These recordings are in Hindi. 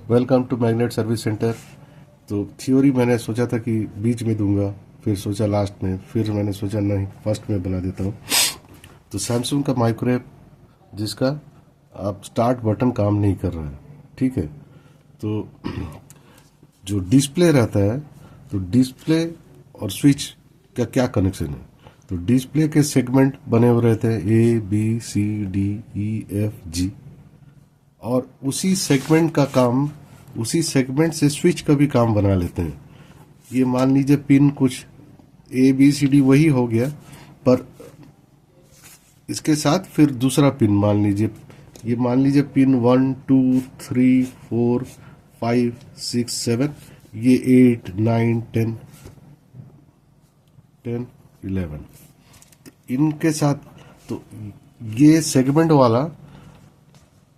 Welcome to magnet service centre. तो थ्योरी मैंने सोचा था कि बीच में दूंगा, फिर सोचा लास्ट में, फिर मैंने सोचा नहीं फर्स्ट में बना देता हूँ। तो सैमसंग का माइक्रोवेव जिसका आप स्टार्ट बटन काम नहीं कर रहा है, ठीक है। तो जो डिस्प्ले रहता है, तो डिस्प्ले और स्विच का क्या कनेक्शन है। तो डिस्प्ले के सेगमेंट बने हुए रहते हैं A B C D E F G, और उसी सेगमेंट का काम, उसी सेगमेंट से स्विच का भी काम बना लेते हैं। ये मान लीजिए पिन कुछ ए बी सी डी वही हो गया, पर इसके साथ फिर दूसरा पिन मान लीजिए, ये मान लीजिए पिन 1 2 3 4 5 6 7, ये 8 9 10 10 11, इनके साथ। तो ये सेगमेंट वाला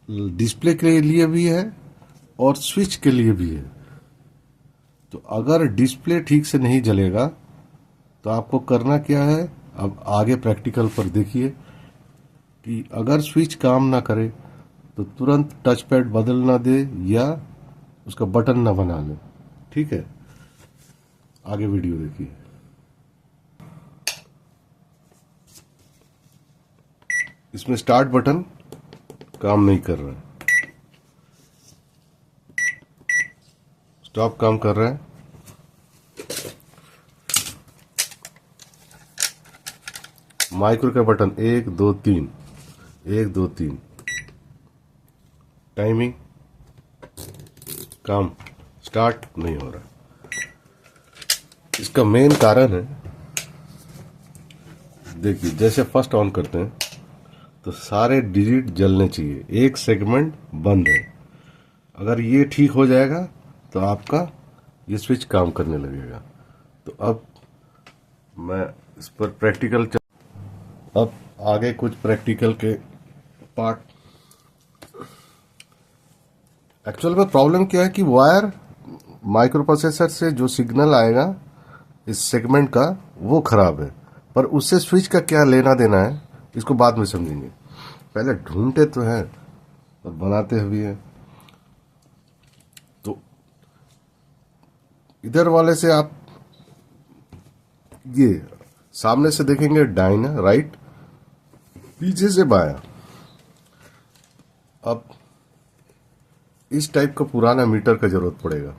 डिस्प्ले के लिए भी है और स्विच के लिए भी है। तो अगर डिस्प्ले ठीक से नहीं जलेगा तो आपको करना क्या है, अब आगे प्रैक्टिकल पर देखिए कि अगर स्विच काम ना करे तो तुरंत टच पैड बदल ना दे या उसका बटन ना बना ले, ठीक है। आगे वीडियो देखिए। इसमें स्टार्ट बटन काम नहीं कर रहा है, स्टॉप काम कर रहा है। माइक्रो का बटन 1 2 3, 1 2 3, टाइमिंग, काम स्टार्ट नहीं हो रहा। इसका मेन कारण है, देखिए जैसे फर्स्ट ऑन करते हैं तो सारे डिजिट जलने चाहिए, एक सेगमेंट बंद है। अगर ये ठीक हो जाएगा तो आपका ये स्विच काम करने लगेगा। तो अब मैं इस पर प्रैक्टिकल अब आगे कुछ प्रैक्टिकल के पार्ट। एक्चुअल में प्रॉब्लम क्या है कि वायर माइक्रो प्रोसेसर से जो सिग्नल आएगा इस सेगमेंट का वो खराब है, पर उससे स्विच का क्या लेना देना है इसको बाद में समझेंगे। पहले ढूंढते तो हैं और बनाते भी हैं। तो इधर वाले से आप ये सामने से देखेंगे दाहिना राइट, पीछे से बाया। अब इस टाइप का पुराना मीटर का जरूरत पड़ेगा,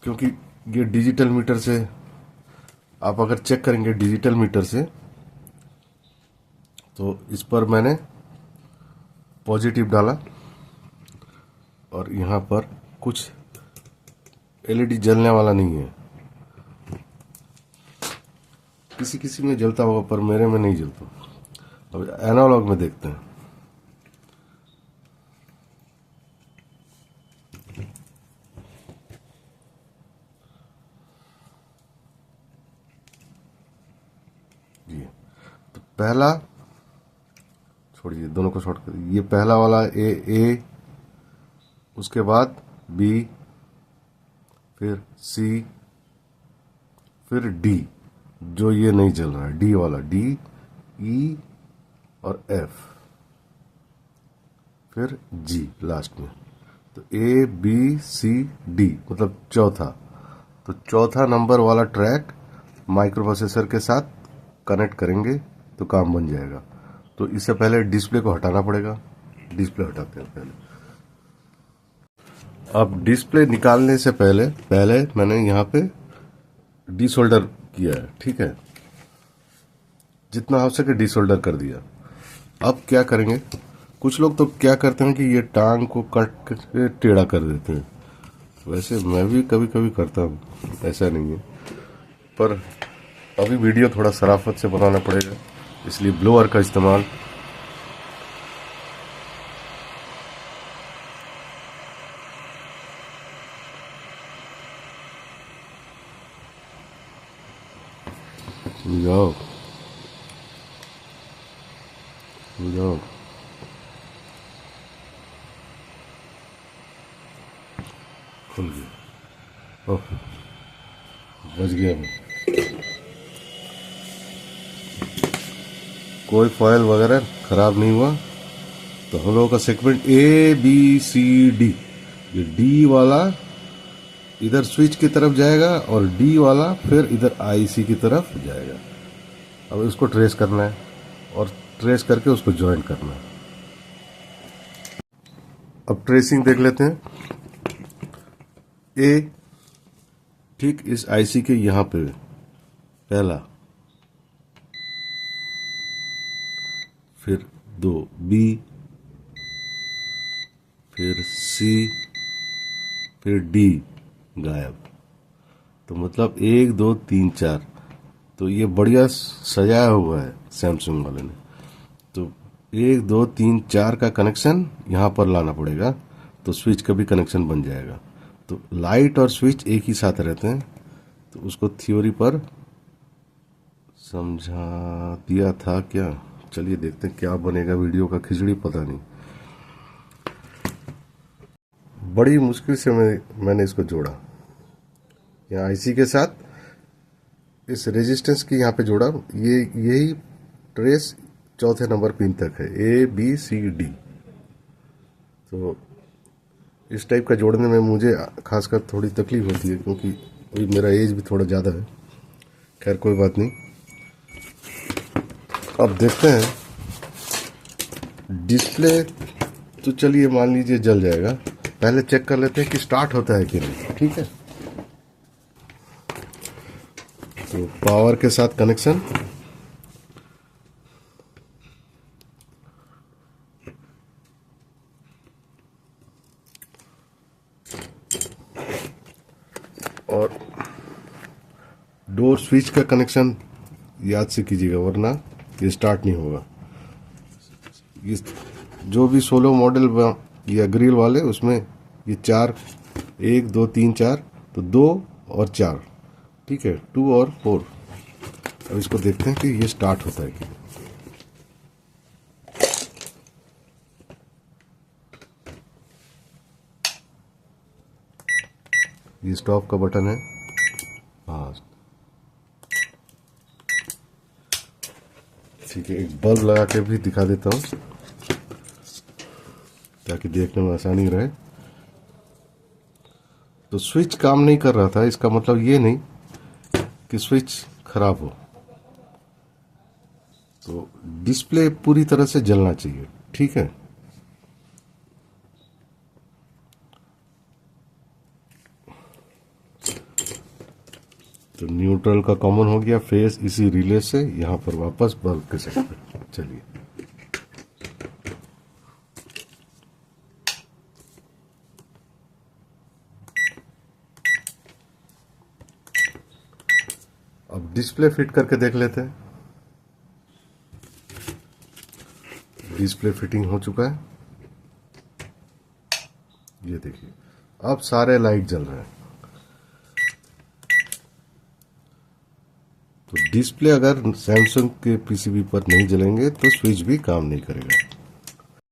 क्योंकि ये डिजिटल मीटर से आप अगर चेक करेंगे डिजिटल मीटर से, तो इस पर मैंने पॉजिटिव डाला और यहाँ पर कुछ एलईडी जलने वाला नहीं है। किसी किसी में जलता होगा पर मेरे में नहीं जलता। अब एनालॉग में देखते हैं। ये तो पहला, छोड़िए दोनों को शॉर्ट कर, ये पहला वाला ए, उसके बाद बी, फिर सी, फिर डी, जो ये नहीं जल रहा है, डी वाला, डी ई और एफ, फिर जी लास्ट में। तो ए बी सी डी मतलब चौथा। तो चौथा नंबर वाला ट्रैक माइक्रो प्रोसेसर के साथ कनेक्ट करेंगे तो काम बन जाएगा। तो इससे पहले डिस्प्ले को हटाना पड़ेगा। डिस्प्ले हटाते हैं पहले। अब डिस्प्ले निकालने से पहले मैंने यहाँ पे डिसोल्डर किया है, ठीक है, जितना हो सके डिसोल्डर कर दिया। अब क्या करेंगे, कुछ लोग तो क्या करते हैं कि ये टांग को कट के टेढ़ा कर देते हैं। वैसे मैं भी कभी कभी करता हूँ, ऐसा नहीं है, पर अभी वीडियो थोड़ा शराफत से बनाना पड़ेगा, इसलिए ब्लोअर का इस्तेमाल। जाओ जाओ, खुल गया। ओह, बच गया मैं। कोई फॉयल वगैरह खराब नहीं हुआ। तो हम लोगों का segment A B C D ये डी वाला इधर स्विच की तरफ जाएगा और डी वाला फिर इधर आईसी की तरफ जाएगा। अब इसको ट्रेस करना है और ट्रेस करके उसको ज्वाइन करना है। अब ट्रेसिंग देख लेते हैं। ए ठीक इस आईसी के यहां पे पहला, फिर 2 बी, फिर सी, फिर डी गायब। तो मतलब 1 2 3 4। तो ये बढ़िया सजाया हुआ है सैमसंग वाले ने। तो 1 2 3 4 का कनेक्शन यहाँ पर लाना पड़ेगा तो स्विच का भी कनेक्शन बन जाएगा। तो लाइट और स्विच एक ही साथ रहते हैं। तो उसको थ्योरी पर समझा दिया था क्या। चलिए देखते हैं क्या बनेगा। वीडियो का खिचड़ी पता नहीं। बड़ी मुश्किल से मैंने इसको जोड़ा यहाँ आईसी के साथ। इस रेजिस्टेंस की यहाँ पे जोड़ा। यही ट्रेस चौथे नंबर पिन तक है, ए बी सी डी। तो इस टाइप का जोड़ने में मुझे खासकर थोड़ी तकलीफ होती है क्योंकि अभी मेरा एज भी थोड़ा ज़्यादा है। खैर कोई बात नहीं। अब देखते हैं डिस्प्ले। तो चलिए मान लीजिए जल जाएगा। पहले चेक कर लेते हैं कि स्टार्ट होता है कि नहीं। ठीक है, तो पावर के साथ कनेक्शन। और डोर स्विच का कनेक्शन याद से कीजिएगा वरना ये स्टार्ट नहीं होगा। ये जो भी सोलो मॉडल या ग्रिल वाले उसमें ये 4 1 2 3 4 तो 2 और 4 ठीक है, 2 और 4। अब इसको देखते हैं कि ये स्टार्ट होता है कि ये स्टॉप का बटन है। हाँ ठीक है, एक बल्ब लगा के भी दिखा देता हूँ ताकि देखने में आसानी रहे। तो स्विच काम नहीं कर रहा था, इसका मतलब ये नहीं कि स्विच खराब हो। तो डिस्प्ले पूरी तरह से जलना चाहिए। ठीक है, तो न्यूट्रल का कॉमन हो गया। फेस इसी रिले से यहाँ पर वापस बल्ब के सेट पे। चलिए अब डिस्प्ले फिट करके देख लेते हैं। डिस्प्ले फिटिंग हो चुका है। ये देखिए अब सारे लाइट जल रहे हैं। तो डिस्प्ले अगर सैमसंग के पीसीबी पर नहीं जलेंगे तो स्विच भी काम नहीं करेगा।